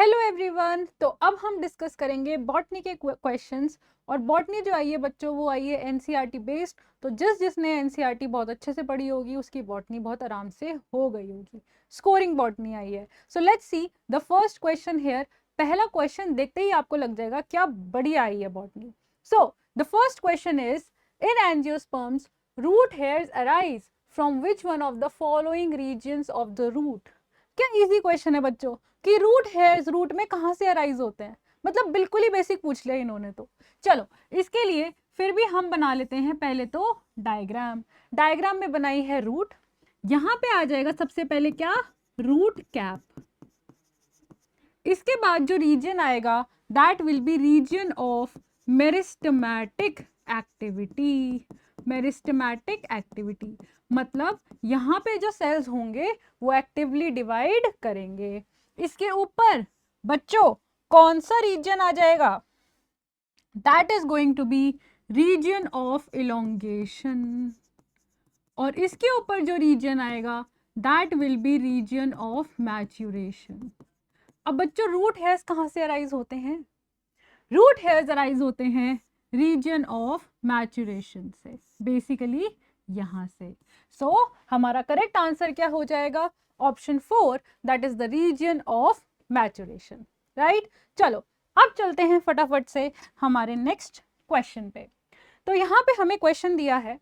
Hello everyone. तो अब हम डिस्कस करेंगे बॉटनी के क्वेश्चंस। और बॉटनी जो आई है बच्चों वो आई है एनसीईआरटी बेस्ड। तो जिसने एनसीईआरटी बहुत अच्छे से पढ़ी होगी उसकी बॉटनी बहुत आराम से हो गई होगी। स्कोरिंग बॉटनी आई है। So let's see the first question here. पहला क्वेश्चन देखते ही आपको लग जाएगा क्या बढ़िया आई है botany. So the first question is in angiosperms root hairs arise from which one of the following regions of the root. क्या इजी क्वेश्चन है बच्चों कि रूट हेयर्स रूट में कहां से अराइज होते हैं। मतलब बिल्कुल ही बेसिक पूछ लिया इन्होंने। तो चलो इसके लिए फिर भी हम बना लेते हैं पहले तो डायग्राम। डायग्राम में बनाई है रूट। यहां पे आ जाएगा सबसे पहले क्या, रूट कैप। इसके बाद जो रीजन आएगा that will be region of meristematic activity. Meristematic activity मतलब यहां पे जो सेल्स होंगे वो एक्टिवली डिवाइड करेंगे। इसके ऊपर बच्चों कौन सा रीजन आ जाएगा, that is going to be region of elongation. और इसके ऊपर जो रीजन आएगा that will be region of maturation. अब बच्चों रूट हेयर्स कहां से अराइज होते हैं, रूट हेयर्स अराइज होते हैं रीजन ऑफ मैच्यूरेशन से, बेसिकली यहां से। सो हमारा करेक्ट आंसर क्या हो जाएगा, option 4 that is the region of maturation. Right. चलो अब चलते हैं फटाफट से हमारे नेक्स्ट क्वेश्चन पे। तो यहां पे हमें क्वेश्चन दिया है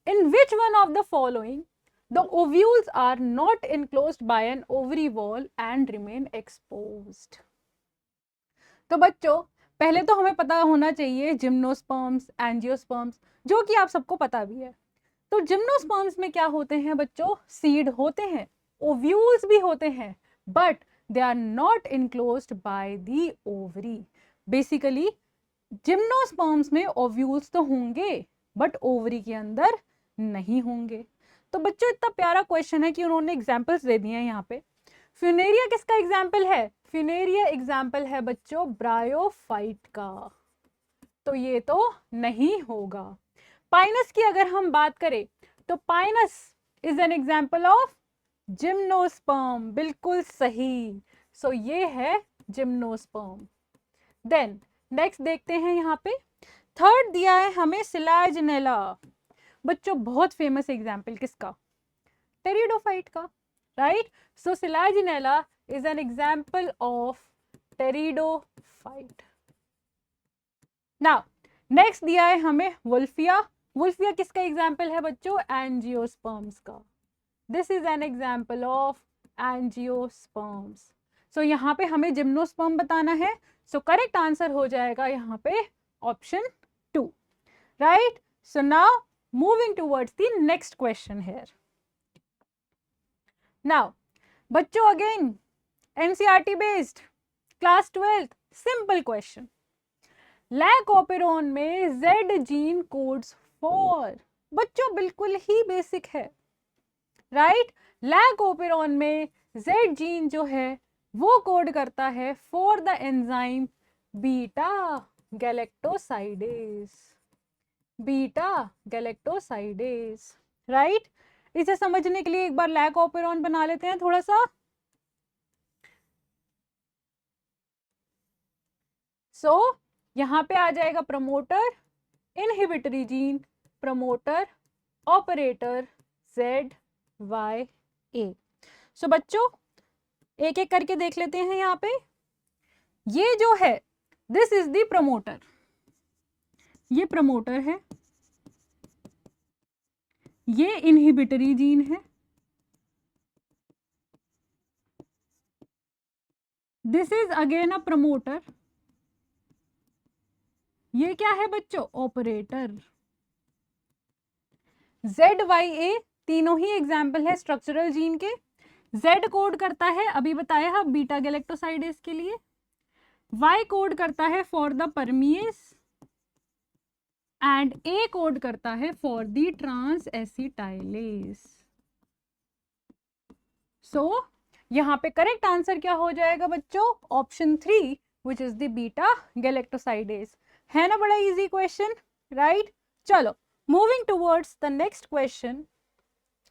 in which one of the following the ovules are not enclosed by an ovary wall and remain exposed। तो बच्चों पहले तो हमें पता होना चाहिए जिम्नोस्पर्म्स एंजियोस्पर्म्स, जो कि आप सबको पता भी है। तो जिम्नोस्पर्म्स में क्या होते हैं बच्चों, सीड होते हैं, ओव्यूल्स भी होते हैं, but they are not enclosed by the ovary. Basically gymnosperms में ओव्यूल्स तो होंगे बट ओवरी के अंदर नहीं होंगे। तो बच्चों इतना प्यारा क्वेश्चन है कि उन्होंने एग्जांपल्स दे दिए हैं यहाँ पे। फ्यूनेरिया किसका एग्जाम्पल है, फ्यूनेरिया एग्जाम्पल है बच्चों ब्रायोफाइट का। तो ये तो नहीं होगा। पाइनस की अगर हम बात करें तो Pinus is an example of gymnosperm, बिल्कुल सही। सो ये है जिम्नोस्पर्म। देन नेक्स्ट देखते हैं यहाँ पे थर्ड दिया है हमें सिलाजिनेला। बच्चों बहुत फेमस एग्जाम्पल किसका, टेरिडोफाइट का। Right. So Selaginella is an example of pteridophyte. Now next दिया है हमें वुल्फिया। वुल्फिया किसका एग्जाम्पल है बच्चों, एंजियोस्पर्म्स का। This is an example of angiosperms. So यहाँ पे हमें जिम्नोस्पर्म बताना है। सो करेक्ट आंसर हो जाएगा यहाँ पे option 2। Right. So now moving towards the next question here. Now बच्चों again NCERT based class 12th simple question. Lac operon में जेड जीन कोड्स फॉर। बच्चों बिल्कुल ही बेसिक है। राइट। लैक ऑपेरॉन में जेड जीन जो है वो कोड करता है for the enzyme beta galactosidase. Beta galactosidase. Right. इसे समझने के लिए एक बार लैक ऑपेरॉन बना लेते हैं थोड़ा सा। सो यहां पे आ जाएगा promoter, inhibitory gene, promoter, operator, Z Y A. So बच्चों एक एक करके देख लेते हैं यहाँ पे। ये जो है दिस इज द प्रमोटर, ये प्रमोटर है, ये इनहिबिटरी जीन है, this is again a promoter, ये क्या है बच्चों, ऑपरेटर। जेड वाई ए तीनों ही एग्जाम्पल है स्ट्रक्चरल जीन के। जेड कोड करता है, अभी बताया है बीटा गैलेक्टोसाइडेज के लिए। वाई कोड करता है for the permease and A code करता है for the transacetylase. So यहां पे करेक्ट आंसर क्या हो जाएगा बच्चों, option 3 which is the beta galactosidase. है ना बड़ा इजी क्वेश्चन। राइट। चलो moving towards the next question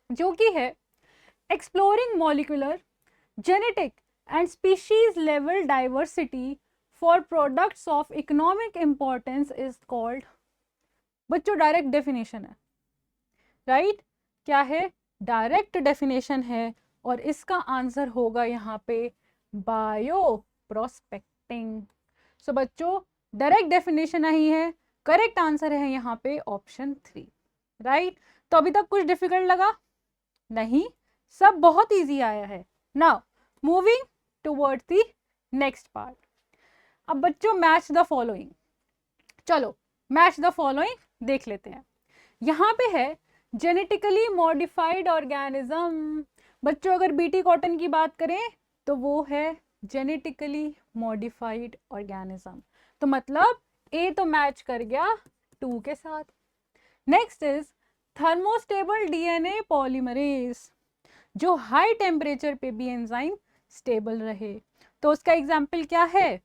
जो कि है exploring molecular genetic and species level diversity for products of economic importance is called, बच्चों डायरेक्ट डेफिनेशन है, राइट क्या है, डायरेक्ट डेफिनेशन है, और इसका आंसर होगा यहाँ पे बायो प्रोस्पेक्टिंग। सो बच्चों डायरेक्ट डेफिनेशन नहीं है, करेक्ट आंसर है यहाँ पे ऑप्शन 3, राइट। तो अभी तक कुछ डिफिकल्ट लगा नहीं, सब बहुत इजी आया है। Now moving towards the next part. अब बच्चों मैच द फॉलोइंग, चलो मैच द फॉलोइंग देख लेते हैं। यहाँ पे है जेनेटिकली मॉडिफाइड ऑर्गेनिज्म। बच्चों अगर बीटी कॉटन की बात करें तो वो है जेनेटिकली मॉडिफाइड ऑर्गेनिज्म, तो मतलब ए तो मैच कर गया 2 के साथ। Next is thermostable DNA polymerase, जो हाई टेम्परेचर पे भी एंजाइम स्टेबल रहे, तो उसका एग्जाम्पल क्या है,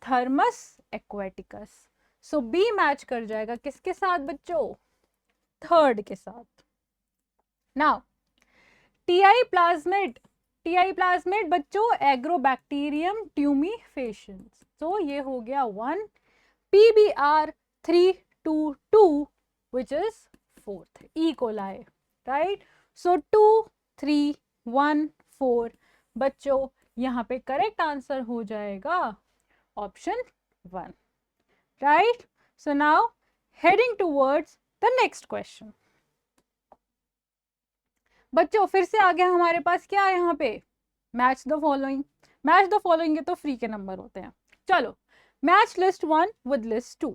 थर्मस एक्वेटिकस। सो बी मैच कर जाएगा किसके साथ बच्चों, थर्ड के साथ। Now TI plasmid, TI plasmid बच्चों एग्रोबैक्टीरियम ट्यूमीफेशंस, तो ये हो गया 1, PBR 322 which is 4th, E. coli, right? So 2, 3, 1, 4 बच्चों यहाँ पे करेक्ट आंसर हो जाएगा option 1, right? So now heading towards the next question. बच्चों फिर से आ गया हमारे पास क्या है यहाँ पे, match the following. Match the following के तो फ्री के नंबर होते हैं। चलो match list 1 with list 2।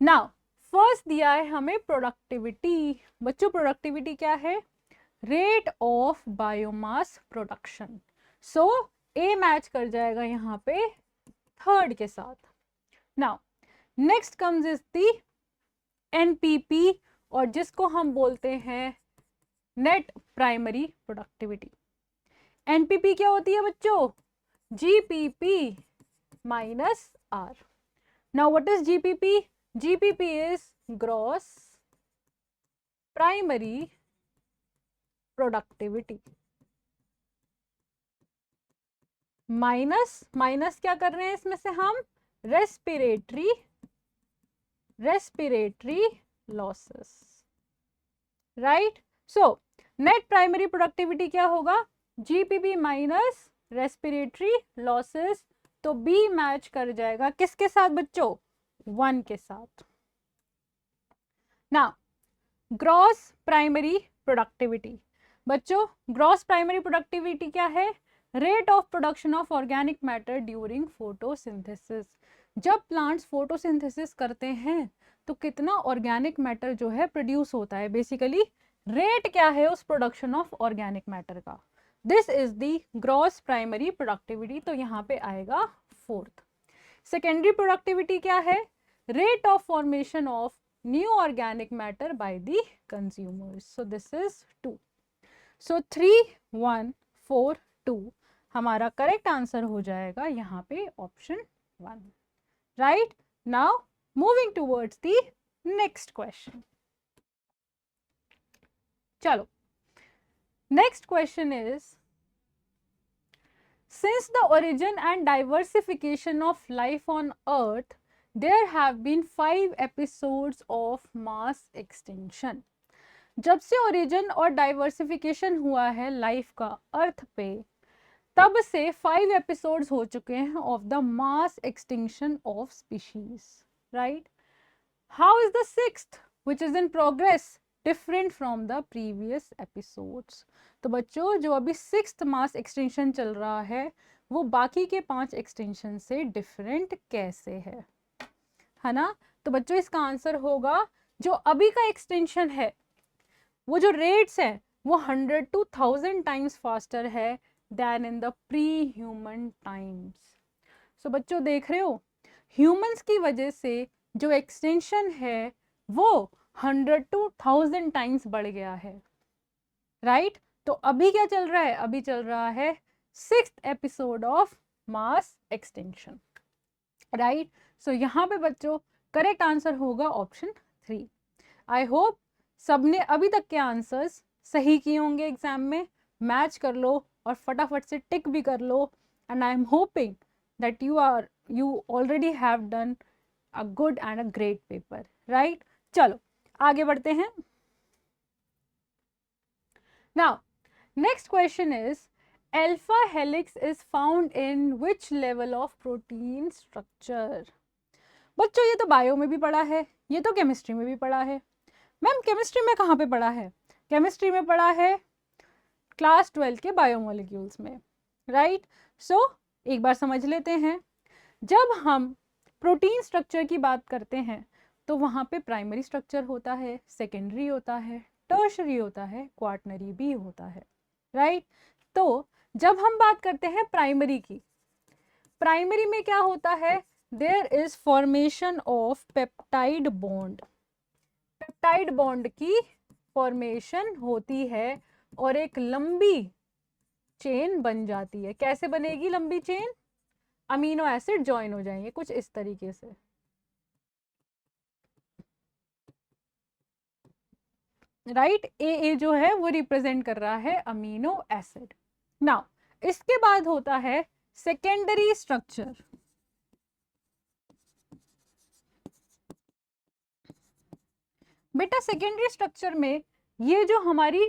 Now first दिया है हमें प्रोडक्टिविटी। बच्चों प्रोडक्टिविटी क्या है, rate of biomass production. So A match कर जाएगा यहाँ पे थर्ड के साथ। Now next comes is the NPP, और जिसको हम बोलते हैं नेट प्राइमरी प्रोडक्टिविटी। एनपीपी क्या होती है बच्चों, GPP minus R. Now what is GPP, GPP is gross primary productivity minus, minus क्या कर रहे हैं इसमें से हम, respiratory losses, right. So net primary productivity क्या होगा, जीपीपी माइनस रेस्पिरेटरी लॉसेस, तो बी मैच कर जाएगा किसके साथ बच्चों, 1 के साथ। ना ग्रॉस प्राइमरी प्रोडक्टिविटी, बच्चों ग्रॉस प्राइमरी प्रोडक्टिविटी क्या है, rate of production of organic matter during photosynthesis. जब प्लांट्स फोटोसिंथेसिस करते हैं तो कितना ऑर्गेनिक मैटर जो है प्रोड्यूस होता है, बेसिकली रेट क्या है उस प्रोडक्शन ऑफ ऑर्गेनिक मैटर का, this is the gross primary productivity, तो यहाँ पे आएगा 4th। सेकेंडरी प्रोडक्टिविटी क्या है, rate of formation of new organic matter by the consumers, so this is 2। सो 3, 1, 4, 2 हमारा करेक्ट आंसर हो जाएगा यहाँ पे option 1, right. Now moving towards the next question. चलो next question is, since the origin and diversification of life on earth there have been 5 episodes of mass extinction. जब से origin और diversification हुआ है लाइफ का अर्थ पे, तब से 5 एपिसोड्स हो चुके हैं of the mass extinction of species, right. How is the 6th which is in progress different from the previous episodes. तो बच्चों जो अभी 6th मास एक्सटिंक्शन चल रहा है वो बाकी के 5 एक्सटिंक्शन से डिफरेंट कैसे है ना। तो बच्चों इसका आंसर होगा जो अभी का एक्सटेंशन है वो जो रेट्स है वो 100 to 1000 टाइम्स फास्टर है than in the pre human times. So बच्चों देख रहे हो ह्यूमंस की वजह से जो एक्सटेंशन है वो 100 to 1000 टाइम्स बढ़ गया है, राइट। तो अभी क्या चल रहा है, अभी चल रहा है 6th episode of mass extinction, right. So यहाँ पे बच्चों करेक्ट आंसर होगा ऑप्शन 3। आई होप सबने अभी तक के आंसर्स सही किए होंगे एग्जाम में, मैच कर लो और फटाफट से टिक भी कर लो and I am hoping that you already have done a good and a great paper, right? चलो आगे बढ़ते हैं. Now next question is alpha helix is found in which level of protein structure? बच्चों ये तो बायो में भी पढ़ा है, ये तो केमिस्ट्री में भी पढ़ा है. मैम केमिस्ट्री में कहाँ पे पढ़ा है? केमिस्ट्री में पढ़ा है क्लास 12 के बायोमोलिक्यूल्स में, राइट? सो एक बार समझ लेते हैं. जब हम प्रोटीन स्ट्रक्चर की बात करते हैं तो वहाँ पे प्राइमरी स्ट्रक्चर होता है, सेकेंडरी होता है, टर्शरी होता है, क्वार्टनरी भी होता है, राइट? तो जब हम बात करते हैं प्राइमरी की, प्राइमरी में क्या होता है? There is formation of peptide bond. Peptide bond की फॉर्मेशन होती है और एक लंबी चेन बन जाती है. कैसे बनेगी लंबी चेन? अमीनो एसिड ज्वाइन हो जाएंगे कुछ इस तरीके से, राइट? ए जो है वो रिप्रेजेंट कर रहा है अमीनो एसिड. नाउ इसके बाद होता है सेकेंडरी स्ट्रक्चर. बेटा सेकेंडरी स्ट्रक्चर में ये जो हमारी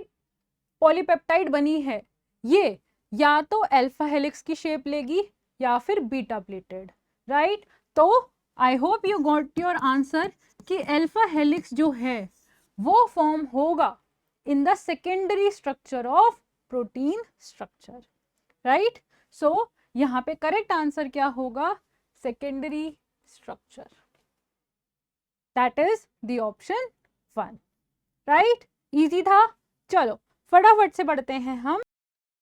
पॉलीपेप्टाइड बनी है ये या तो अल्फा हेलिक्स की शेप लेगी या फिर बीटा प्लेटेड, राइट? तो I hope you got your answer कि अल्फा हेलिक्स जो है वो फॉर्म होगा in the secondary structure of protein structure, right? So यहाँ पे करेक्ट आंसर क्या होगा? Secondary structure. That is the option 1, right? Easy था. चलो फटाफट से पढ़ते हैं हम.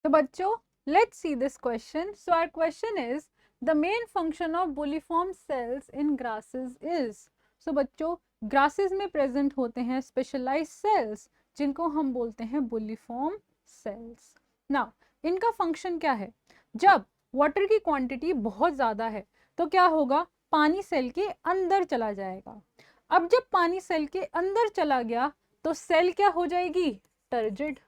तो बच्चों let's see this question. So our question is the main function of bulliform cells in grasses is. So बच्चों grasses में present होते हैं specialized cells जिनको हम बोलते हैं bulliform cells. Now इनका function क्या है? जब water की quantity बहुत ज़्यादा है तो क्या होगा? पानी सेल के अंदर चला जाएगा. अब जब पानी सेल के अंदर चला गया तो सेल क्या हो जाएगी? टर्जिड.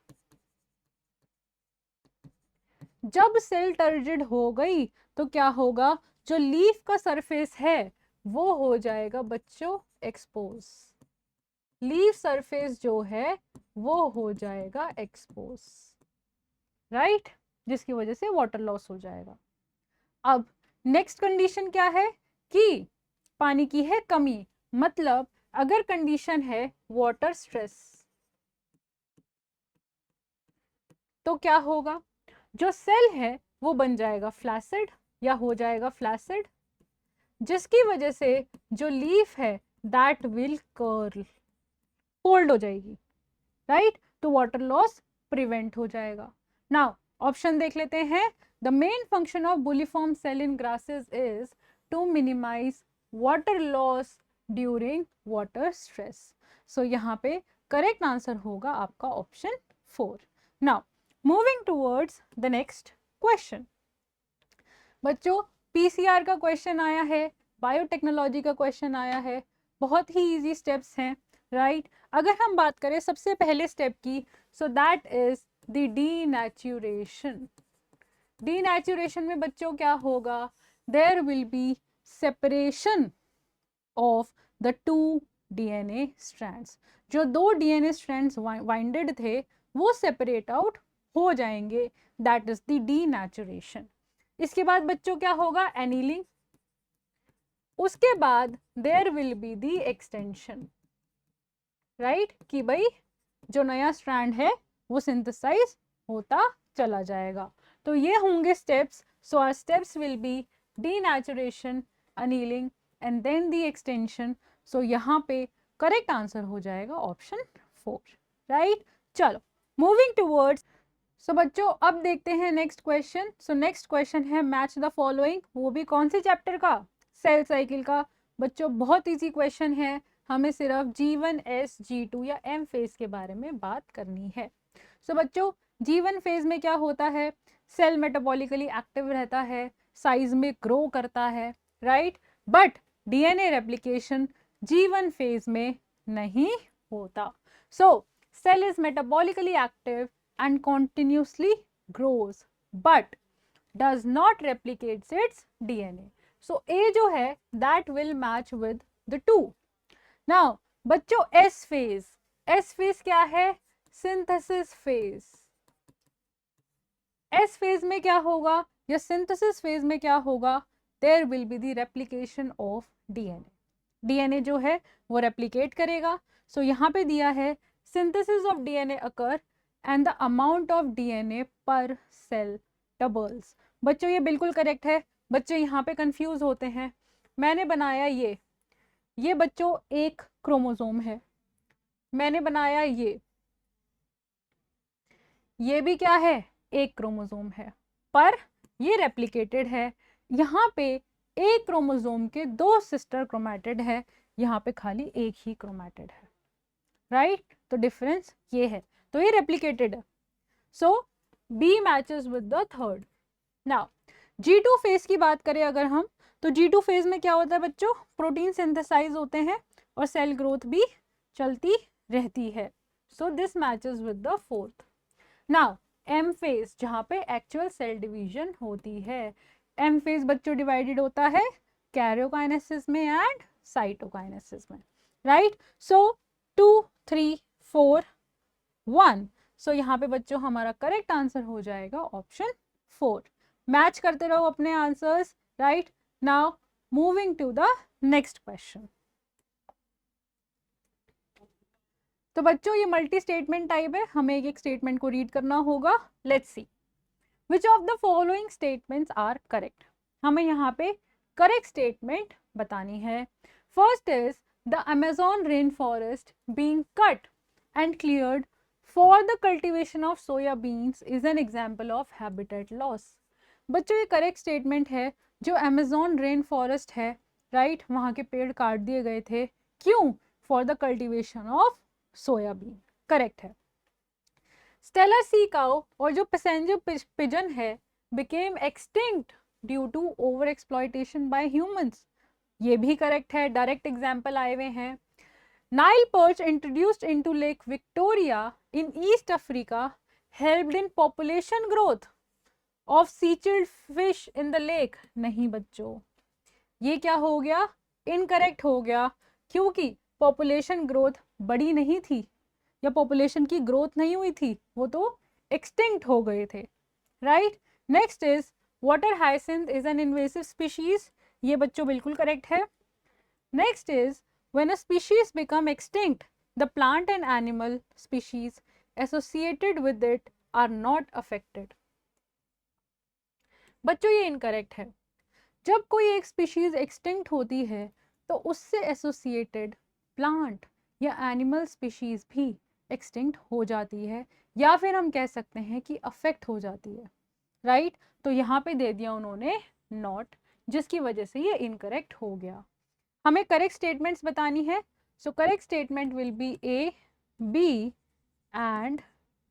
जब सेल टर्जिड हो गई तो क्या होगा? जो लीफ का सरफेस है वो हो जाएगा बच्चों एक्सपोज. लीफ सरफेस जो है वो हो जाएगा एक्सपोज, राइट? जिसकी वजह से वाटर लॉस हो जाएगा. अब नेक्स्ट कंडीशन क्या है कि पानी की है कमी. मतलब अगर कंडीशन है वाटर स्ट्रेस तो क्या होगा? जो सेल है वो बन जाएगा फ्लैसिड या हो जाएगा फ्लैसिड, जिसकी वजह से जो लीफ है दैट विल कर्ल, फोल्ड हो जाएगी, राइट? तो वाटर लॉस प्रिवेंट हो जाएगा. नाउ ऑप्शन देख लेते हैं. The main function of bulliform cell in grasses is to minimise water loss during water stress. So यहाँ पे करेक्ट आंसर होगा आपका option 4. Now moving towards the next question. बच्चों पीसीआर का क्वेश्चन आया है, बायोटेक्नोलॉजी का क्वेश्चन आया है, बहुत ही इजी स्टेप्स हैं, राइट? अगर हम बात करें सबसे पहले स्टेप की, so that is the denaturation. Denaturation में बच्चों क्या होगा? There will be separation of the 2 DNA strands. जो 2 डीएनए स्ट्रैंड्स वाइंडेड थे वो सेपरेट आउट हो जाएंगे. That is the denaturation. इसके बाद बच्चों क्या होगा? एनीलिंग. उसके बाद there will be the extension, right? कि भाई जो नया स्ट्रैंड है वो सिंथेसाइज होता चला जाएगा. तो ये होंगे steps. So our steps will be denaturation, annealing and then the extension. So यहाँ पे करेक्ट आंसर हो जाएगा ऑप्शन 4, राइट? चलो मूविंग टूवर्ड्स. सो बच्चों अब देखते हैं next question. So next question है मैच द फॉलोइंग. वो भी कौन से चैप्टर का? सेल साइकिल का. बच्चों बहुत इजी क्वेश्चन है, हमें सिर्फ G1, S, G2 या M फेज के बारे में बात करनी है. सो बच्चों G1 फेज में क्या होता है? सेल मेटाबॉलिकली एक्टिव रहता है, साइज में ग्रो करता है, right? But DNA replication G1 phase में नहीं होता. So cell is metabolically active and continuously grows, but does not replicates its DNA. So A जो है that will match with the 2. Now बच्चों S phase, S phase क्या है? Synthesis phase. S phase में क्या होगा या synthesis phase में क्या होगा? There will be the replication of DNA. DNA जो है वो replicate करेगा. So यहाँ पे दिया है synthesis of DNA occur and the amount of DNA per cell doubles. बच्चों ये बिल्कुल करेक्ट है. बच्चों यहाँ पे कंफ्यूज होते हैं. मैंने बनाया ये बच्चों एक क्रोमोसोम है. मैंने बनाया ये भी क्या है? एक क्रोमोसोम है, पर ये रेप्लिकेटेड है. यहाँ पे एक क्रोमोसोम के 2 सिस्टर क्रोमैटिड है, यहाँ पे खाली एक ही क्रोमैटिड है. राइट? तो डिफरेंस ये है. तो ये रेप्लिकेटेड है. So B matches with the third. Now G2 phase की बात करें अगर हम, तो G2 फेज में क्या होता है बच्चों? प्रोटीन सिंथेसाइज होते हैं और सेल ग्रोथ भी चलती रहती है. So this matches with the fourth. Now M phase जहाँ पे एक्चुअल सेल डिवीजन होती है. M फेज बच्चों डिवाइडेड होता है कैरियोकाइनेसिस में एंड साइटोकाइनेसिस में. राइट? सो 2 3 4 1. सो यहाँ पे बच्चों हमारा करेक्ट आंसर हो जाएगा ऑप्शन 4. मैच करते रहो अपने answers. Right? Now moving to the next question. तो बच्चों ये मल्टी स्टेटमेंट टाइप है, हमें एक स्टेटमेंट को रीड करना होगा. Let's see which of the following statements are correct. हमें यहाँ पे करेक्ट स्टेटमेंट बतानी है. First is the Amazon rain forest being cut and cleared for the cultivation of soya beans is an example of habitat loss. बच्चों ये correct statement है. जो Amazon rain forest है, राइट, वहाँ के पेड़ काट दिए गए थे. क्यों? For the cultivation of soybean. Correct है. स्टेलर सी काउ और जो पैसेंजर पिजन है became extinct due to over exploitation by humans. ये भी करेक्ट है. डायरेक्ट एग्जाम्पल आए हुए हैं. Nile perch introduced into Lake Victoria in East Africa helped in population growth of cichlid fish in the lake. नहीं बच्चों, ये क्या हो गया? इनकरेक्ट हो गया, क्योंकि पॉपुलेशन ग्रोथ बड़ी नहीं थी या पॉपुलेशन की ग्रोथ नहीं हुई थी, वो तो एक्सटिंक्ट हो गए थे. Right? Next is water hyacinth is an invasive species. ये बच्चों बिल्कुल करेक्ट है. Next is when a species become extinct the plant and animal species associated with it are not affected. बच्चों ये इनकरेक्ट है. जब कोई एक स्पीशीज एक्सटिंक्ट होती है तो उससे एसोसिएटेड प्लांट या एनिमल स्पीशीज भी एक्सटिंक्ट हो जाती है, या फिर हम कह सकते हैं कि अफेक्ट हो जाती है. राइट? तो यहाँ पे दे दिया उन्होंने नॉट, जिसकी वजह से ये इनकरेक्ट हो गया. हमें करेक्ट स्टेटमेंट्स बतानी है. So correct statement will be A, B and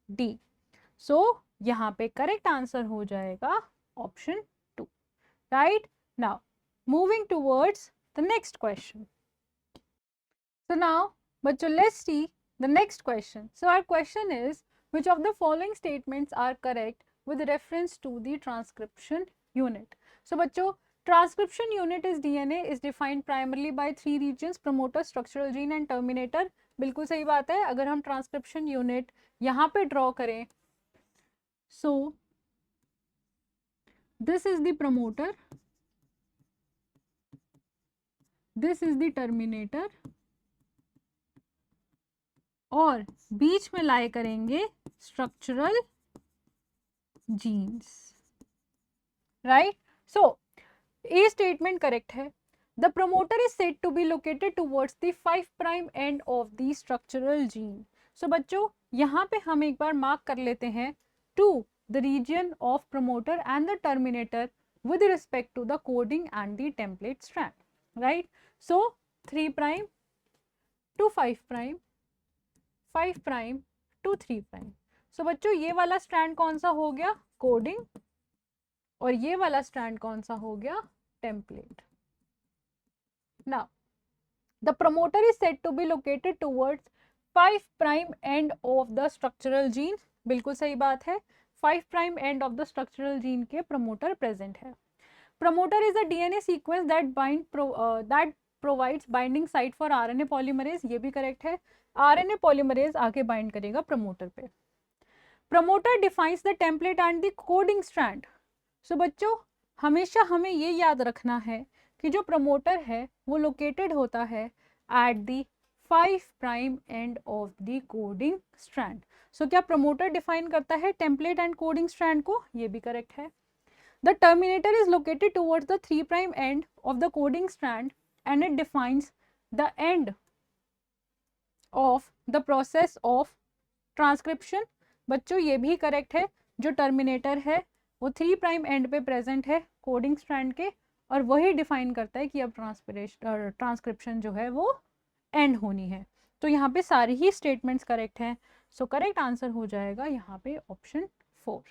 D. So यहाँ पे करेक्ट आंसर हो जाएगा option 2. Right? Now moving towards the next question. So now bachcho let's see the next question. So our question is which of the following statements are correct with reference to the transcription unit. So bachcho transcription unit is DNA is defined primarily by 3 regions: promoter, structural gene and terminator. बिल्कुल सही बात है. अगर हम transcription unit यहाँ पे draw करें, so this is the promoter, this is the terminator और बीच में लाए करेंगे structural genes. Right? So A statement correct है. The promoter is said to be located towards the 5' end of the structural gene. So बच्चों यहाँ पे हम एक बार मार्क कर लेते हैं to the region of promoter and the terminator with respect to the coding and the template strand. Right? So 3' to 5', 5' to 3'. So बच्चों ये वाला स्ट्रैंड कौन सा हो गया? कोडिंग. और ये वाला स्ट्रैंड कौन सा हो गया? Template. Now the promoter is said to be located towards 5' end of the structural gene. बिल्कुल सही बात है. 5' end of the structural gene के प्रमोटर प्रेजेंट है। Promoter is a DNA sequence that provides binding site for RNA polymerase, ये भी correct है। RNA polymerase आके बाइंड करेगा प्रमोटर पे। Promoter defines the template and the coding strand. So बच्चों हमेशा हमें ये याद रखना है कि जो प्रमोटर है वो लोकेटेड होता है at the 5' end of the coding strand. So क्या प्रमोटर डिफाइन करता है टेम्पलेट एंड कोडिंग स्ट्रैंड को, ये भी करेक्ट है। The terminator is located towards the 3' and of the coding strand and it defines the end of the process of transcription. बच्चों ये भी करेक्ट है, जो टर्मिनेटर है वो 3' एंड पे प्रेजेंट है कोडिंग स्ट्रैंड के, और वही डिफाइन करता है कि अब ट्रांसक्रिप्शन जो है वो एंड होनी है। तो यहाँ पे सारी ही स्टेटमेंट्स करेक्ट हैं। सो करेक्ट आंसर हो जाएगा यहाँ पे option 4,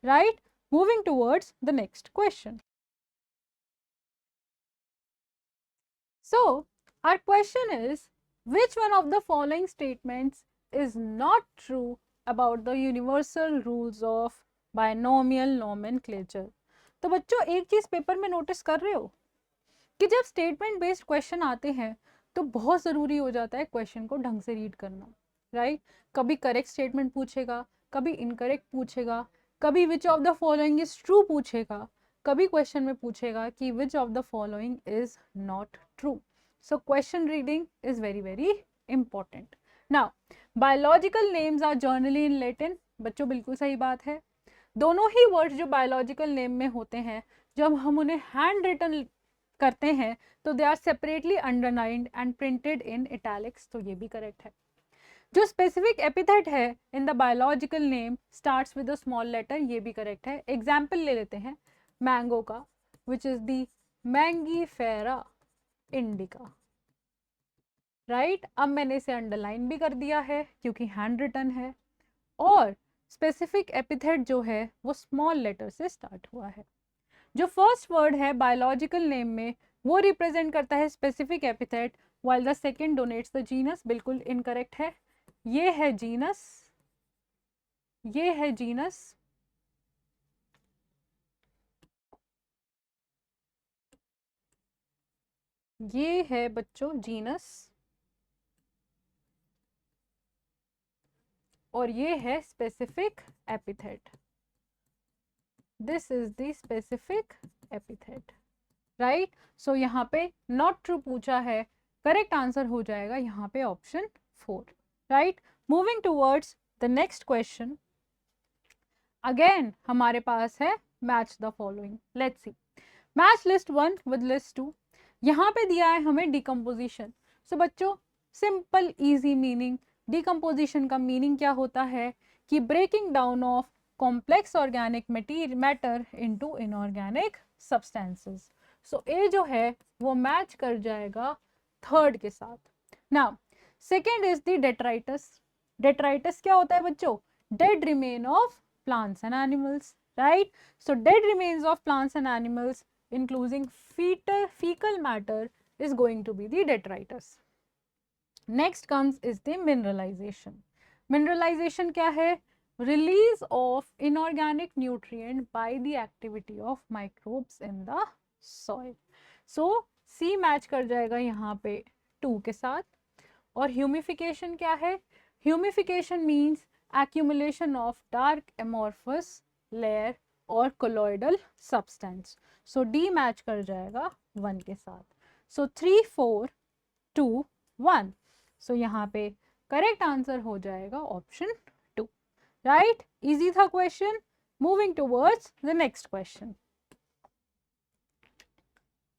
right. Moving towards the next question. So our question is which one of the following statements is not true about the universal rules of binomial nomenclature। तो बच्चों एक चीज paper में नोटिस कर रहे हो कि जब स्टेटमेंट बेस्ड क्वेश्चन आते हैं तो बहुत ज़रूरी हो जाता है क्वेश्चन को ढंग से रीड करना, राइट। कभी करेक्ट स्टेटमेंट पूछेगा, कभी इनकरेक्ट पूछेगा, कभी which of the following is true पूछेगा, कभी क्वेश्चन में पूछेगा कि which of the following is not true. So question reading is very very important. Now biological names are generally in Latin. बच्चों बिल्कुल सही बात है, दोनों ही वर्ड्स जो बायोलॉजिकल नेम में होते हैं जब हम उन्हें हैंड रिटन करते हैं तो they are separately underlined and printed in italics, तो ये भी करेक्ट है। जो स्पेसिफिक एपिथेट है in the biological name starts with a small letter, ये भी करेक्ट है। एग्जाम्पल ले लेते हैं मैंगो का, विच is the Mangifera indica, right. अब मैंने इसे अंडरलाइन भी कर दिया है क्योंकि हैंड रिटन है, और स्पेसिफिक एपिथेट जो है वो स्मॉल लेटर से स्टार्ट हुआ है। जो फर्स्ट वर्ड है बायोलॉजिकल नेम में वो रिप्रेजेंट करता है specific epithet, while the second denotes the genus. बिल्कुल इनकरेक्ट है, ये है जीनस, ये है जीनस, ये है बच्चों जीनस, और ये है specific epithet. This is the specific epithet, right. So यहाँ पे नॉट ट्रू पूछा है, करेक्ट आंसर हो जाएगा यहाँ पे option 4, right. Moving towards the next question, again हमारे पास है match the following. Let's see, match list 1 with list 2। यहाँ पे दिया है हमें डिकम्पोजिशन। सो बच्चों सिंपल इजी मीनिंग, डिकम्पोजिशन का मीनिंग क्या होता है कि breaking down of complex organic matter into inorganic substances. So A जो है वो मैच कर जाएगा थर्ड के साथ। Now second is the detritus. Detritus क्या होता है बच्चों? Dead remain of plants and animals, right. So dead remains of plants and animals including fecal matter is going to be the detritus. Next comes is the mineralization. Mineralization क्या है? Release of inorganic nutrient by the activity of microbes in the soil. So C match कर जाएगा यहाँ पे 2 के साथ। और humification क्या है? Humification means accumulation of dark amorphous layer और colloidal substance. सो डी मैच कर जाएगा 1 के साथ। सो 3 4 2 1। सो यहाँ पे करेक्ट आंसर हो जाएगा ऑप्शन 2, राइट। इजी था question. Moving towards the next question.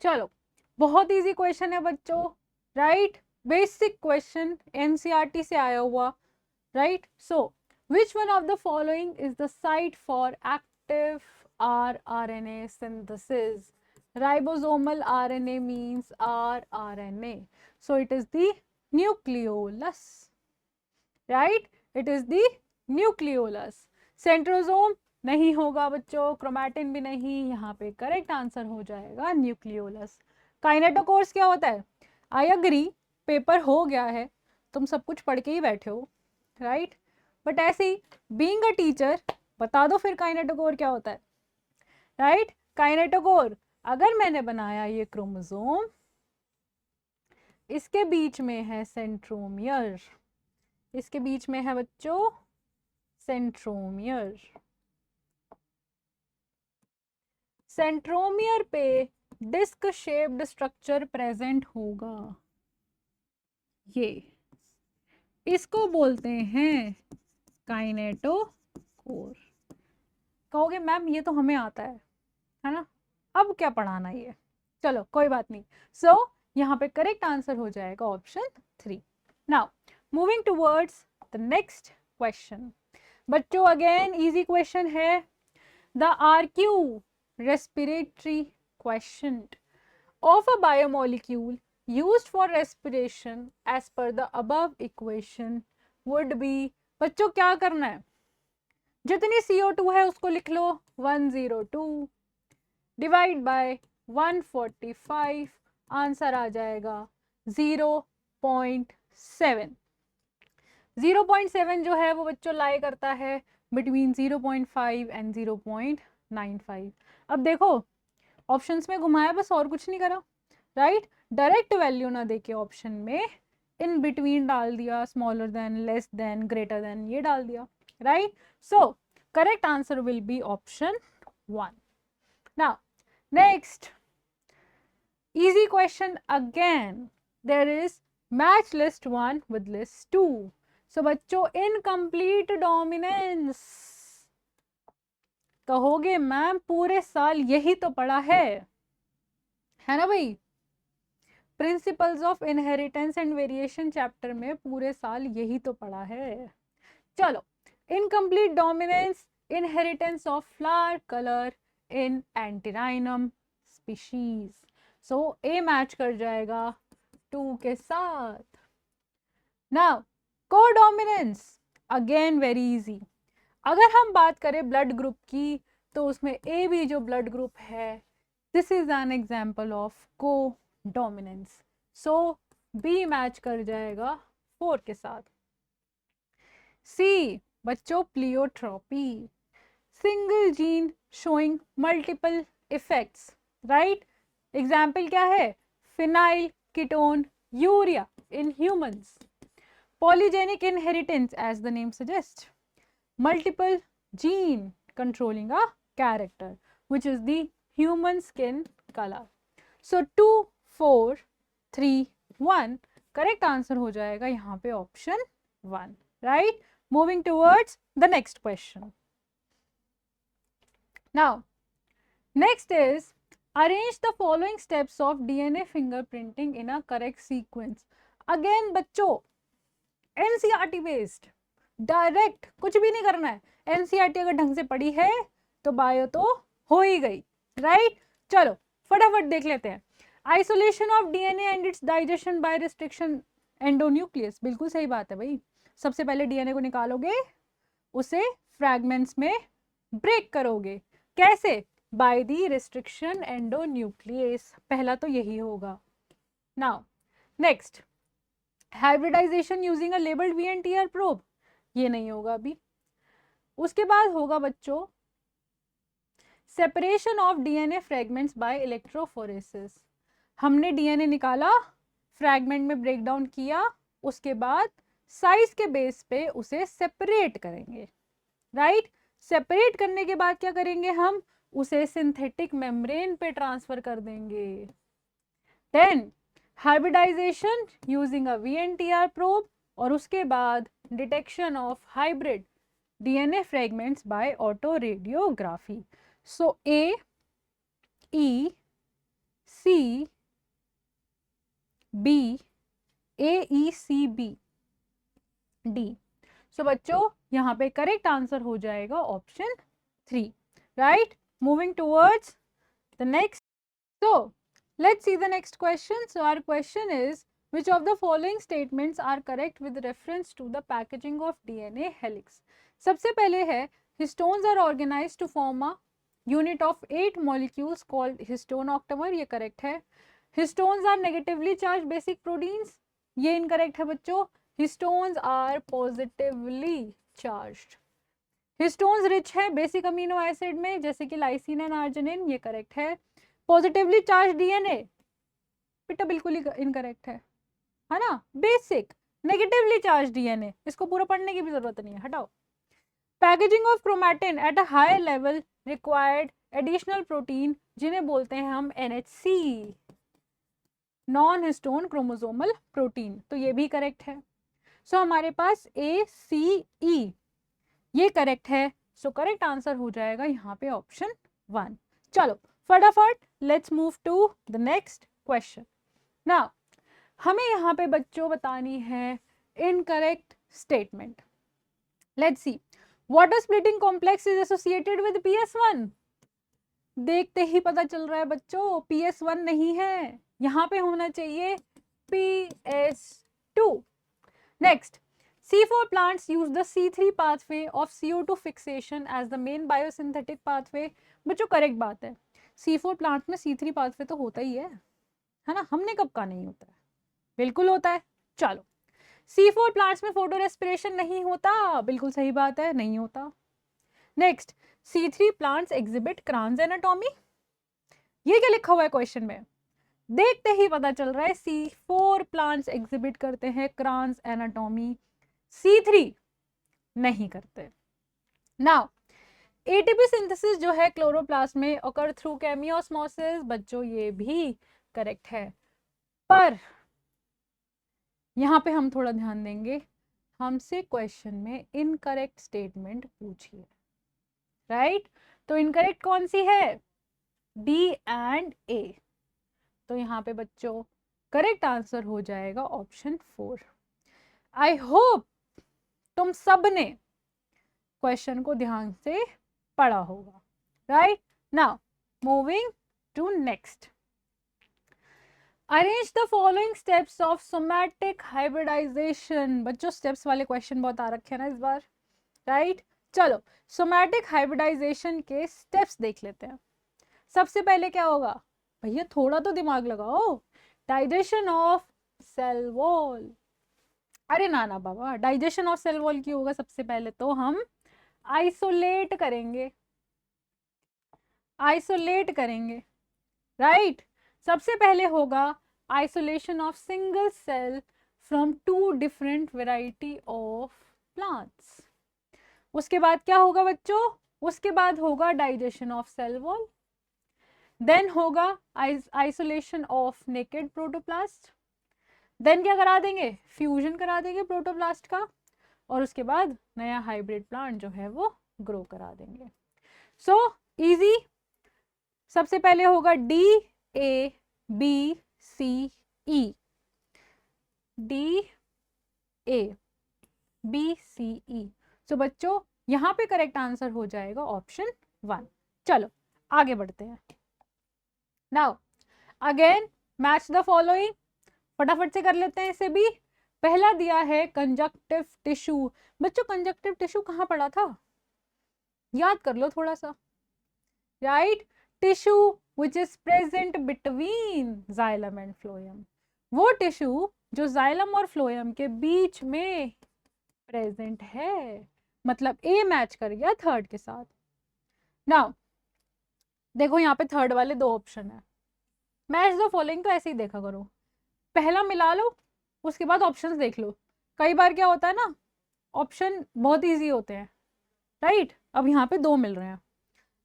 चलो बहुत इजी क्वेश्चन है बच्चों, राइट। बेसिक क्वेश्चन एनसीईआरटी से आया हुआ, right. So which one of the following is the site for active rRNA synthesis? Ribosomal RNA means rRNA. So it is the nucleolus, right? It is the nucleolus. Centrosome नहीं होगा बच्चों, chromatin भी नहीं, यहाँ पे करेक्ट आंसर हो जाएगा nucleolus. Kinetochores क्या होता है? आई अग्री, पेपर हो गया है, तुम सब कुछ पढ़ के ही बैठे हो, राइट। बट ऐसे ही बीइंग अ टीचर बता दो फिर काइनेटोकोर क्या होता है, राइट। काइनेटोकोर, अगर मैंने बनाया ये क्रोमोसोम, इसके बीच में है सेंट्रोमियर, इसके बीच में है बच्चों सेंट्रोमियर, सेंट्रोमियर पे डिस्क शेप्ड स्ट्रक्चर प्रेजेंट होगा, ये इसको बोलते हैं काइनेटोकोर। कहोगे मैम ये तो हमें आता है ना, अब क्या पढ़ाना ये, चलो कोई बात नहीं। सो यहाँ पे करेक्ट आंसर हो जाएगा option 3। Now moving towards the next question. बच्चों अगेन इजी क्वेश्चन है, the RQ respiratory question of a biomolecule used for respiration as per the above equation would be, बच्चों क्या करना है, जितनी CO2 है उसको लिख लो 102 डिवाइड बाय 145, आंसर आ जाएगा 0.7। 0.7 जो है वो बच्चों लाई करता है बिटवीन 0.5 एंड 0.95। अब देखो ऑप्शंस में घुमाया बस, और कुछ नहीं करा, राइट। डायरेक्ट वैल्यू ना देके ऑप्शन में इन बिटवीन डाल दिया, smaller than, less than, greater than, ये डाल दिया, right. So correct answer will be option 1। Now next easy question again, there is match list 1 with list 2। so बच्चों incomplete dominance, कहोगे मैम पूरे साल यही तो पढ़ा है ना भाई, principles of inheritance and variation chapter में पूरे साल यही तो पढ़ा है। चलो, incomplete dominance, inheritance of flower colour in antirrhinum species. So A match कर जाएगा 2 के साथ। Now codominance, again very easy. अगर हम बात करें ब्लड ग्रुप की तो उसमें ए बी जो ब्लड ग्रुप है, this is an example of codominance. So B match कर जाएगा 4 के साथ। सी बच्चों pleiotropy, single gene showing multiple effects, right. Example क्या है, phenylketonuria in humans. Polygenic inheritance as the name suggest, multiple gene controlling a character which is the human skin color। so 2 4 3 1 correct answer हो जाएगा यहाँ पे option 1, right. Moving towards the next question. Now next is arrange the following steps of DNA fingerprinting in a correct sequence. Again बच्चों NCERT based, direct कुछ भी नहीं करना है। एनसीईआरटी अगर ढंग से पढ़ी है तो बायो तो हो ही गई, राइट। चलो फटाफट देख लेते हैं। Isolation of DNA and it's digestion bye restriction endonuclease, बिल्कुल सही बात है भाई। सबसे पहले डीएनए को निकालोगे, उसे फ्रैगमेंट्स में ब्रेक करोगे, कैसे, बाय दी रिस्ट्रिक्शन एंडोन्यूक्लियस, पहला तो यही होगा। Now next, hybridization using a labelled VNTR probe, ये नहीं होगा अभी। उसके बाद होगा बच्चों separation of DNA fragments by electrophoresis. हमने डीएनए निकाला, फ्रैगमेंट में ब्रेक डाउन किया, उसके बाद साइज के बेस पे उसे सेपरेट करेंगे, राइट। सेपरेट करने के बाद क्या करेंगे हम, उसे सिंथेटिक मेम्ब्रेन पे ट्रांसफर कर देंगे। Then hybridization using a VNTR probe, और उसके बाद detection of hybrid DNA fragments by autoradiography. So A, E, C, B, AECB, D। So बच्चों यहाँ पे करेक्ट आंसर हो जाएगा option 3, right. Moving towards the next, so let's see the next question. So our question is, which of the following statements are correct with reference to the packaging of DNA helix? सबसे पहले है histones are organized to form a unit of 8 molecules called histone octamer, ये correct है। histones are negatively charged basic proteins, ये incorrect है बच्चों। histones are positively charged। Histones rich है basic amino acid में, जैसे कि लाइसिन एंड आर्जिनिन, ये करेक्ट है। पॉजिटिवली चार्ज डीएनए, बेटा बिल्कुल ही इनकरेक्ट है ना। बेसिक नेगेटिवली चार्ज डीएनए, इसको पूरा पढ़ने की भी जरूरत नहीं है, हटाओ। Packaging of chromatin at a high level required additional protein, जिन्हें बोलते हैं हम NHC, non histone chromosomal protein, तो ये भी करेक्ट है। सो हमारे पास ए सी ई ये करेक्ट है। सो करेक्ट आंसर हो जाएगा यहाँ पे ऑप्शन 1। चलो फटाफट let's move to the next question. Now हमें यहाँ पे बच्चों बतानी है incorrect statement. Let's see, water splitting complex is associated with PS1। देखते ही पता चल रहा है बच्चों PS1 नहीं है, यहाँ पे होना चाहिए PS2। Next, C4 plants use the C3 pathway of CO2 fixation as the main biosynthetic pathway। बच्चों करेक्ट बात है, C4 प्लांट में C3 पाथवे तो होता ही है ना, हमने कब कहा नहीं होता है, बिल्कुल होता है। चलो, C4 प्लांट्स में फोटो रेस्पिरेशन नहीं होता, बिल्कुल सही बात है, नहीं होता। Next, C3 plants exhibit Kranz anatomy, ये क्या लिखा हुआ है क्वेश्चन में, देखते ही पता चल रहा है C4 प्लांट्स एग्जिबिट करते हैं क्रान्स एनाटॉमी, C3 नहीं करते। नाउ एटीपी सिंथेसिस जो है क्लोरोप्लास्ट में ऑकर थ्रू केमियोस्मोसिस, बच्चों ये भी करेक्ट है, पर यहाँ पे हम थोड़ा ध्यान देंगे, हमसे क्वेश्चन में इनकरेक्ट स्टेटमेंट पूछिए, राइट। तो इनकरेक्ट कौन सी है, डी एंड ए, तो यहाँ पे बच्चों करेक्ट आंसर हो जाएगा ऑप्शन 4। आई होप तुम सब ने क्वेश्चन को ध्यान से पढ़ा होगा, right. Now moving to next, arrange the following steps of somatic hybridization. बच्चों स्टेप्स वाले क्वेश्चन बहुत आ रखे हैं ना इस बार, राइट। चलो सोमैटिक हाइब्रिडाइजेशन के स्टेप्स देख लेते हैं। सबसे पहले क्या होगा भैया, थोड़ा तो दिमाग लगाओ, डाइजेशन ऑफ सेल वॉल। अरे ना ना बाबा, डाइजेशन ऑफ सेल वॉल क्यों होगा, सबसे पहले तो हम आइसोलेट करेंगे, आइसोलेट करेंगे, राइट। सबसे पहले होगा isolation of single cell from 2 different variety of plants. उसके बाद क्या होगा बच्चों, उसके बाद होगा digestion of cell wall, then होगा isolation of naked protoplast, then क्या करा देंगे, फ्यूजन करा देंगे प्रोटोप्लास्ट का, और उसके बाद नया हाइब्रिड प्लांट जो है वो ग्रो करा देंगे। सो इजी, सबसे पहले होगा DABCE, DABCE। सो बच्चों यहां पे करेक्ट आंसर हो जाएगा ऑप्शन 1। चलो आगे बढ़ते हैं। Now again match the following, फटाफट से कर लेते हैं इसे भी। पहला दिया है कंजक्टिव टिश्यू, बच्चों कंजक्टिव टिश्यू कहां पड़ा था, याद कर लो थोड़ा सा, right. Tissue which is present between xylem and phloem, वो टिश्यू जो जाइलम और फ्लोएम के बीच में प्रेजेंट है, मतलब ए मैच कर गया थर्ड के साथ। नाउ देखो यहाँ पे थर्ड वाले 2 ऑप्शन है, मैच द फॉलोइंग तो ऐसे ही देखा करो, पहला मिला लो उसके बाद ऑप्शंस देख लो। कई बार क्या होता है ना, ऑप्शन बहुत इजी होते हैं, राइट। अब यहाँ पे 2 मिल रहे हैं,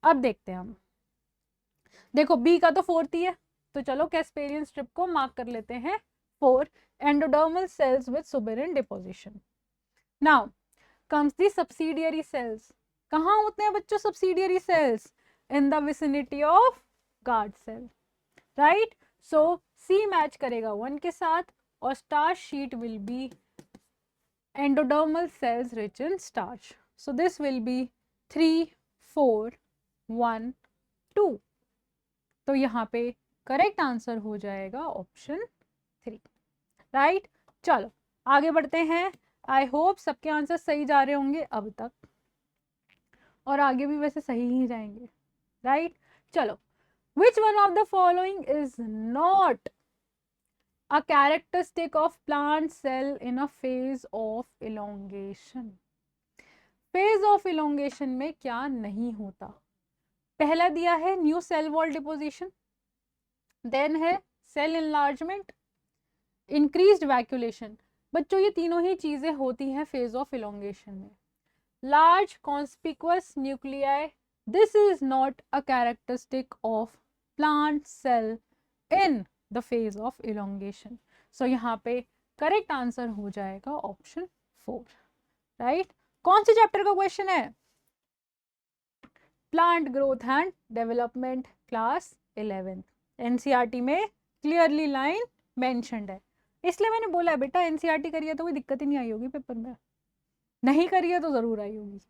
अब देखते हैं हम। देखो बी का तो 4th ही है, तो चलो कैस्पेरियन स्ट्रिप को मार्क कर लेते हैं 4, endodermal cells with suberin deposition. Now comes the subsidiary cells, कहाँ होते हैं बच्चों subsidiary cells, in the vicinity of guard cell, right. So C match करेगा 1 के साथ, और starch sheath will be endodermal cells rich in starch, so this will be 3 4 1 2। तो यहाँ पे करेक्ट आंसर हो जाएगा ऑप्शन 3, राइट। चलो आगे बढ़ते हैं, आई होप सबके आंसर सही जा रहे होंगे अब तक, और आगे भी वैसे सही ही जाएंगे, राइट। चलो, which one of the following is not a characteristic of plant cell in a phase of elongation? Phase of elongation में क्या नहीं होता? पहला दिया है new cell wall deposition, then है सेल इनलार्जमेंट, इंक्रीज्ड वैक्यूलेशन। बच्चों ये तीनों ही चीजें होती हैं फेज ऑफ इलोंगेशन में। Large conspicuous nuclei, this is not a characteristic of plant cell in the phase of elongation. So यहाँ पे करेक्ट आंसर हो जाएगा ऑप्शन 4, राइट। कौन सी चैप्टर का क्वेश्चन है? Plant growth and development, class 11, NCERT में clearly line mentioned है। इसलिए मैंने बोला है बेटा एनसीईआरटी करिए तो कोई दिक्कत ही नहीं आई होगी पेपर में, नहीं करिए तो जरूर आई होगी,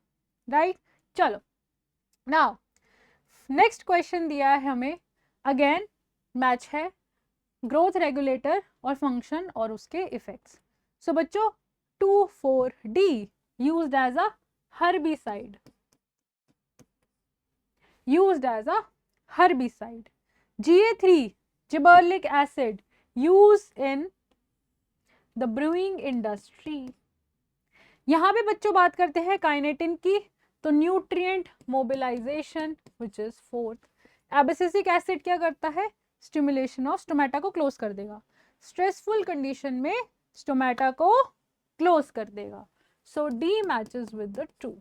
राइट। चलो नाउ नेक्स्ट क्वेश्चन दिया है हमें, अगेन मैच है ग्रोथ रेगुलेटर और फंक्शन और उसके इफेक्ट्स। सो बच्चों 2,4-D used as a herbicide, used as a herbicide. GA3 gibberellic acid used in the brewing industry. यहां पे बच्चों बात करते हैं काइनेटिन की, तो nutrient mobilization which is 4th। Abscisic acid क्या करता है? स्टिमुलेशन ऑफ स्टोमेटा को क्लोज कर देगा, स्ट्रेसफुल कंडीशन में स्टोमेटा को क्लोज कर देगा। So D matches with the 2।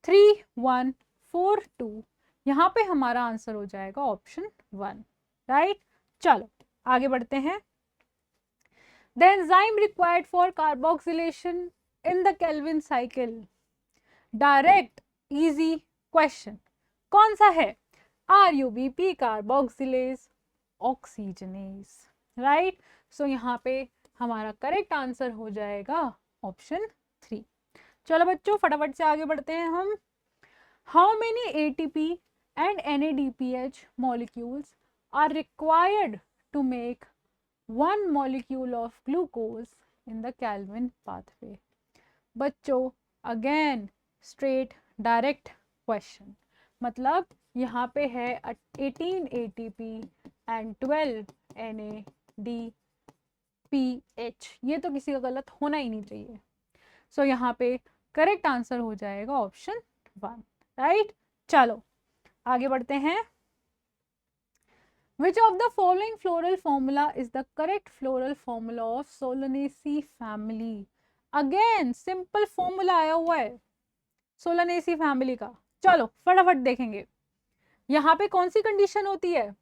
3, 1, 4, 2, यहाँ पे हमारा आंसर हो जाएगा ऑप्शन 1, राइट। चलो आगे बढ़ते हैं। The enzyme required for carboxylation in the Calvin cycle, direct easy question, कौन सा है? RUBP carboxylase oxygenase, right. So यहाँ पे हमारा करेक्ट आंसर हो जाएगा ऑप्शन 3। चलो बच्चों फटाफट से आगे बढ़ते हैं हम। How many ATP and NADPH molecules are required to make 1 molecule of glucose in the Calvin pathway? बच्चों अगेन स्ट्रेट डायरेक्ट क्वेश्चन, मतलब यहाँ पे है 18 ATP एंड 12 NADPH, ये तो किसी का गलत होना ही नहीं चाहिए। सो यहाँ पे करेक्ट आंसर हो जाएगा ऑप्शन 1, राइट। चलो आगे बढ़ते हैं। Which of the following floral formula is the correct floral formula of Solanaceae family? Again simple formula आया हुआ है सोलानेसी फैमिली का। चलो फटाफट देखेंगे। यहाँ पे कौन सी कंडीशन होती है?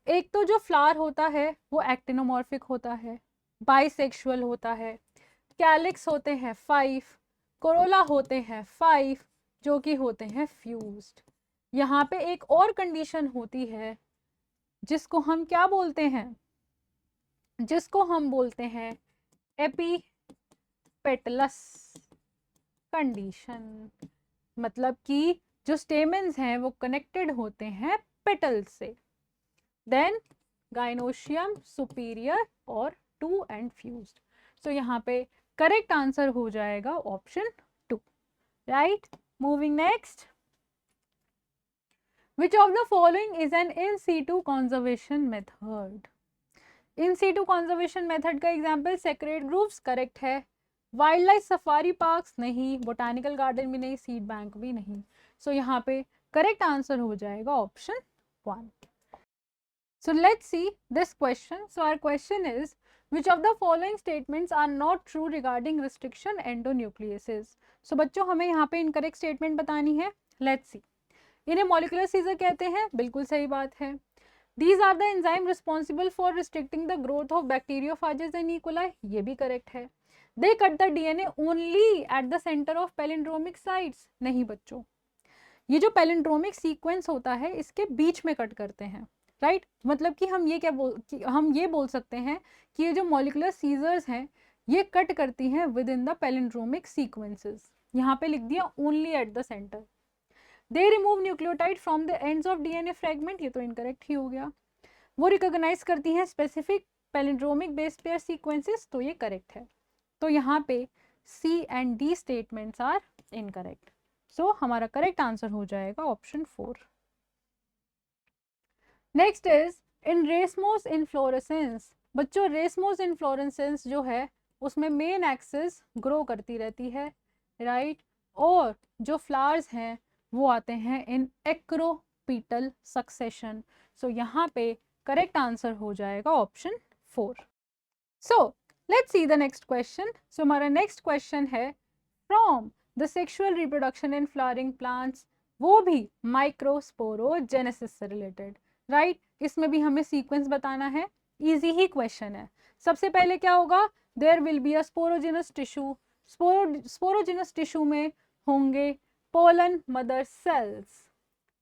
एक तो जो फ्लावर होता है वो एक्टिनोमॉर्फिक होता है, बाइसेक्सुअल होता है, कैलिक्स होते हैं 5, कोरोला होते हैं 5 जो कि होते हैं फ्यूज्ड। यहाँ पे एक और कंडीशन होती है जिसको हम क्या बोलते हैं? जिसको हम बोलते हैं एपीपेटलस कंडीशन, मतलब कि जो स्टेमेंस हैं वो कनेक्टेड होते हैं पेटल से। देन गाइनोशियम सुपीरियर और 2 एंड फ्यूज्ड। सो यहाँ पे करेक्ट आंसर हो जाएगा option 2, right. Moving next. Which of the following is an in situ conservation method? In situ conservation method का एग्जाम्पल सेक्रेड ग्रुव्स करेक्ट है, वाइल्ड लाइफ सफारी पार्क्स नहीं, botanical garden भी नहीं, seed bank भी नहीं। सो यहाँ पे करेक्ट आंसर हो जाएगा option 1। So let's see this question. So our question is, which of the following statements are not true regarding restriction endonucleases? So बच्चों हमें यहाँ पे इनकरेक्ट स्टेटमेंट बतानी है। Let's see. इन्हें मॉलिक्यूलर सीजर कहते हैं, बिल्कुल सही बात है। These are the enzyme responsible for restricting the growth of bacteriophages and E. coli, ये भी करेक्ट है। They cut the DNA only at the center of palindromic sites, नहीं बच्चों, ये जो पैलिंड्रोमिक सीक्वेंस होता है इसके बीच में कट करते हैं, राइट। मतलब कि हम ये बोल सकते हैं कि ये जो मॉलिक्यूलर सीजर्स हैं ये कट करती हैं with in the palindromic sequences. यहाँ पे लिख दिया only at the centre. They remove nucleotide from the ends of DNA fragment, ये तो इनकरेक्ट ही हो गया। वो रिकॉग्नाइज करती हैं specific palindromic base pair sequences, तो ये करेक्ट है। तो यहाँ पे C and D statements are incorrect. So हमारा करेक्ट आंसर हो जाएगा option 4। Next is in racemose inflorescence. बच्चों रेसमोस इनफ्लोरेसेंस जो है उसमें मेन एक्सिस ग्रो करती रहती है, राइट। और जो फ्लावर्स हैं वो आते हैं इन एक्रोपीटल सक्सेशन। सो यहाँ पे करेक्ट आंसर हो जाएगा option 4। So let's see the next question. So हमारा नेक्स्ट क्वेश्चन है from the sexual reproduction in flowering plants, वो भी माइक्रोस्पोरोजेनेसिस से रिलेटेड, राइट। इसमें भी हमें सीक्वेंस बताना है, इजी ही क्वेश्चन है। सबसे पहले क्या होगा, there will be a sporogenous tissue, sporogenous tissue में होंगे पोलन मदर सेल्स,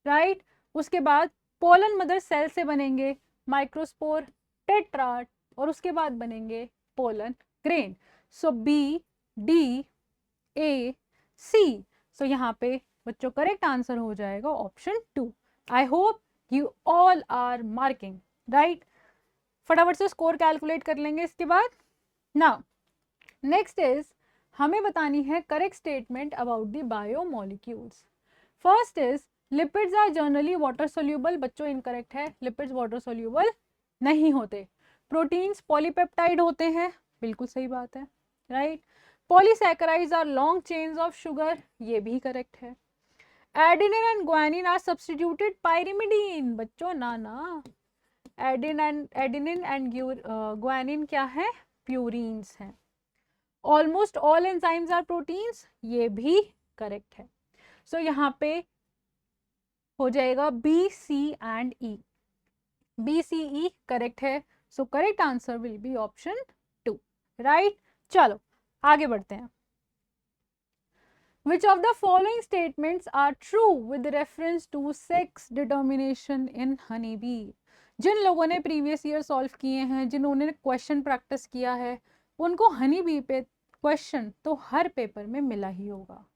राइट। उसके बाद पोलन मदर सेल से बनेंगे माइक्रोस्पोर टेट्राड, और उसके बाद बनेंगे pollen grain. So B D A C. So यहाँ पे बच्चों करेक्ट आंसर हो जाएगा option 2। I hope you all are marking, right. फटाफट से स्कोर कैलकुलेट कर लेंगे इसके बाद। नाउ नेक्स्ट इज, हमें बतानी है correct statement about the biomolecules. First is lipids are generally water soluble, बच्चों इनकरेक्ट है, लिपिड्स वाटर सोल्यूबल नहीं होते। प्रोटीन्स पॉलीपेप्टाइड होते हैं, बिल्कुल सही बात है, राइट। Polysaccharides are long chains of sugar, ये भी करेक्ट है। Adenine and guanine are substituted pyrimidine, बच्चों ना ना, एडेनिन एंड ग्वानिन क्या है, प्यूरिन्स हैं। Almost all enzymes are proteins, ये भी करेक्ट है। सो यहाँ पे हो जाएगा B C and E, B C E correct है। So correct answer will be option 2, right. चलो आगे बढ़ते हैं। Which of the following statements are true with reference to sex determination in honeybee? जिन लोगों ने प्रीवियस ईयर सॉल्व किए हैं, जिन्होंने क्वेश्चन प्रैक्टिस किया है, उनको हनी बी पे क्वेश्चन तो हर पेपर में मिला ही होगा।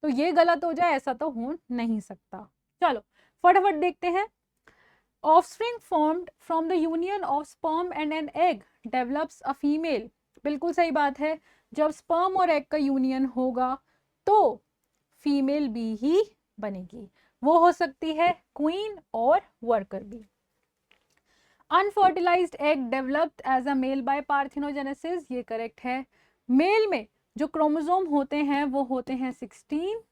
तो ये गलत हो जाए ऐसा तो हो नहीं सकता। चलो फटाफट देखते हैं। Offspring formed from the union of sperm and an egg develops a female, बिल्कुल सही बात है। जब स्पर्म और एग का यूनियन होगा तो फीमेल बी ही बनेगी, वो हो सकती है क्वीन और worker B. Unfertilized egg developed as a male by parthenogenesis, ये करेक्ट है। मेल में जो क्रोमोसोम होते हैं वो होते हैं 16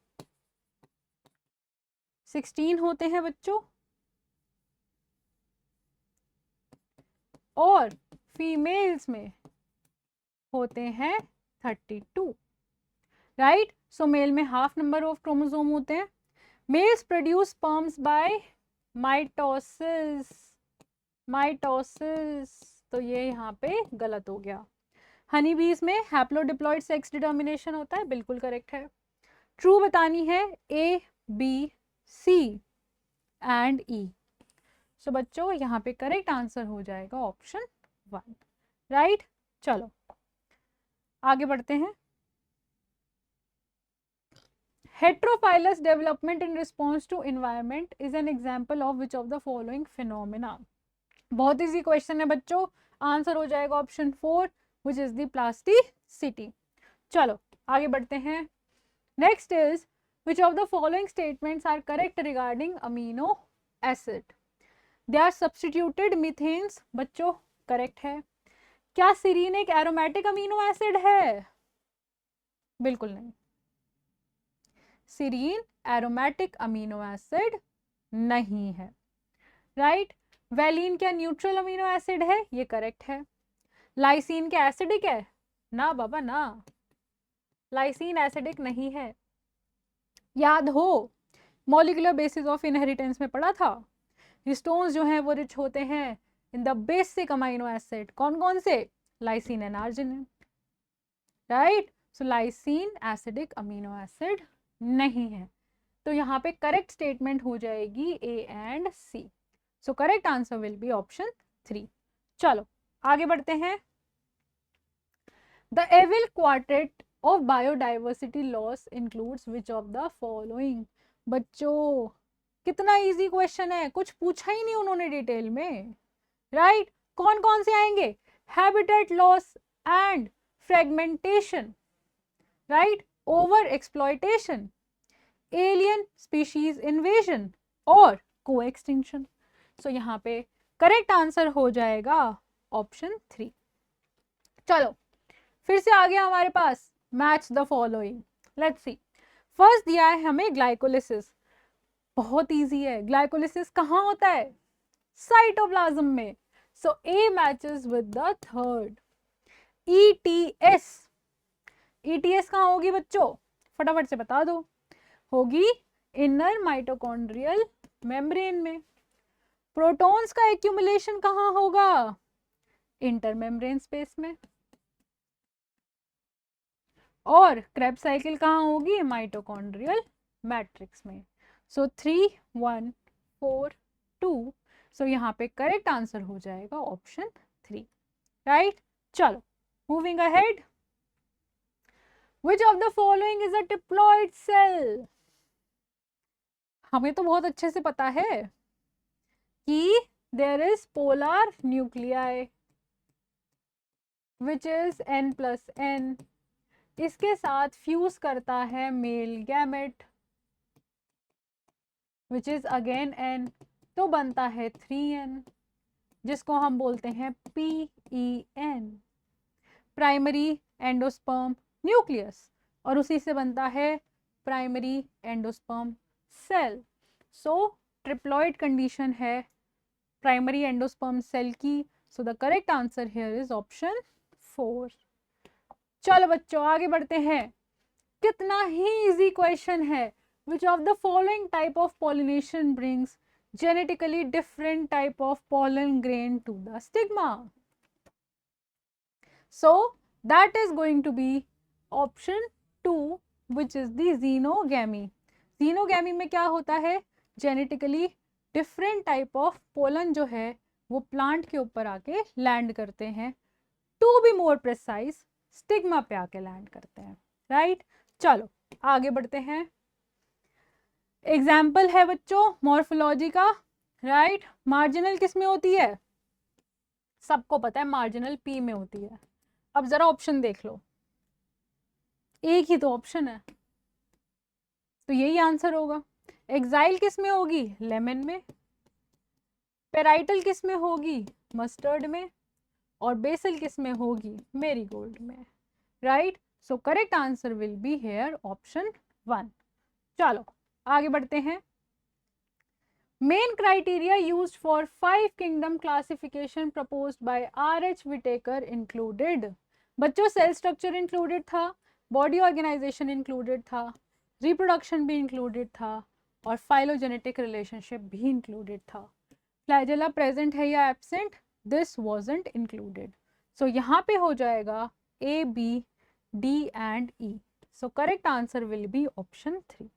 होते हैं बच्चों, और फीमेल्स में होते हैं 32, राइट। सो मेल में हाफ नंबर ऑफ क्रोमोसोम होते हैं। Males produce sperms by mitosis, mitosis, तो ये यहाँ पे गलत हो गया। हनी बीज में हैप्लोडिप्लॉइड सेक्स डिटर्मिनेशन होता है, बिल्कुल करेक्ट है। ट्रू बतानी है ए बी सी एंड ई। सो बच्चों यहाँ पे करेक्ट आंसर हो जाएगा ऑप्शन 1, राइट। चलो आगे बढ़ते हैं। Heterophyllous development in response to environment is an example of which of the following phenomena. बहुत इजी क्वेश्चन है बच्चों, आंसर हो जाएगा option 4 which is the plasticity. चलो आगे बढ़ते हैं। Next is which of the following statements are correct regarding amino acid. They are substituted methanes, बच्चों करेक्ट है। क्या सीरीन एक एरोमेटिक अमीनो एसिड है? बिल्कुल नहीं, सीरीन एरोमेटिक अमीनो एसिड नहीं है, राइट। वैलीन क्या न्यूट्रल अमीनो एसिड है? ये करेक्ट है। लाइसीन क्या एसिडिक है? ना बाबा ना, लाइसीन एसिडिक नहीं है। याद हो मॉलिक्यूलर बेसिस ऑफ इनहेरिटेंस में पढ़ा था, हिस्टोन्स जो हैं वो रिच होते हैं in the basic amino acid, कौन कौन से? Lysine and arginine, right. So lysine acidic amino acid नहीं है, तो यहाँ पे करेक्ट स्टेटमेंट हो जाएगी A and C. So correct answer will be option 3। चलो आगे बढ़ते हैं। The evil quartet of biodiversity loss includes which of the following. बच्चों कितना इजी क्वेश्चन है, कुछ पूछा ही नहीं उन्होंने डिटेल में, राइट। कौन कौन से आएंगे? Habitat loss and fragmentation, right, over exploitation, alien species invasion और को एक्सटिंक्शन। सो यहाँ पे करेक्ट आंसर हो जाएगा ऑप्शन 3। चलो फिर से आ गया हमारे पास, match the following. Let's see. First दिया है हमें ग्लाइकोलिसिस, बहुत इजी है। ग्लाइकोलिसिस कहाँ होता है? साइटोप्लाज्म में। So A matches with the third. ETS, ETS कहाँ होगी बच्चों? फटाफट से बता दो। होगी इनर माइटोकॉन्ड्रियल मेम्ब्रेन में। प्रोटॉन्स का एक्यूमुलेशन कहाँ होगा? इंटरमेम्ब्रेन स्पेस में। और क्रेब्स साइकिल कहाँ होगी? माइटोकॉन्ड्रियल मैट्रिक्स में। सो 3 1 4 2। सो यहाँ पे करेक्ट आंसर हो जाएगा ऑप्शन 3, राइट। चलो moving ahead. Which of the following is a diploid cell? हमें तो बहुत अच्छे से पता है कि there is polar nuclei which is n plus n, इसके साथ फ्यूज करता है male gamete which is again n, तो बनता है 3n जिसको हम बोलते हैं PEN, प्राइमरी एंडोस्पर्म न्यूक्लियस, और उसी से बनता है प्राइमरी एंडोस्पर्म सेल। सो ट्रिप्लॉइड कंडीशन है प्राइमरी एंडोस्पर्म सेल की। So the correct answer here is option 4। चलो बच्चों आगे बढ़ते हैं। कितना ही इजी क्वेश्चन है। Which of the following type of pollination brings genetically different type of pollen grain to the stigma? So that is going to be option 2, which is the xenogamy. Xenogamy में क्या होता है? Genetically different type of pollen जो है वो plant के ऊपर आके लैंड करते हैं, to be more precise stigma पे आके लैंड करते हैं, राइट। चलो आगे बढ़ते हैं। एग्जाम्पल है बच्चों मॉर्फोलॉजी का, राइट। मार्जिनल किस में होती है? सबको पता है मार्जिनल पी में होती है। अब जरा ऑप्शन देख लो, एक ही तो ऑप्शन है तो यही आंसर होगा। एक्साइल किस में होगी? लेमन में। पेराइटल किस में होगी? मस्टर्ड में। और बेसल किस में होगी? मेरीगोल्ड में, right. So correct answer will be here option 1। चलो आगे बढ़ते हैं। Main criteria used for 5 kingdom classification proposed by R.H. Whittaker included. बच्चों सेल स्ट्रक्चर इंक्लूडेड था, बॉडी ऑर्गेनाइजेशन इंक्लूडेड था, रिप्रोडक्शन भी इंक्लूडेड था, और फाइलोजेनेटिक रिलेशनशिप भी इंक्लूडेड था। फ्लैजेला प्रेजेंट है या absent? This wasn't included. So यहाँ पे हो जाएगा A, B, D and E। So correct answer will be option 3।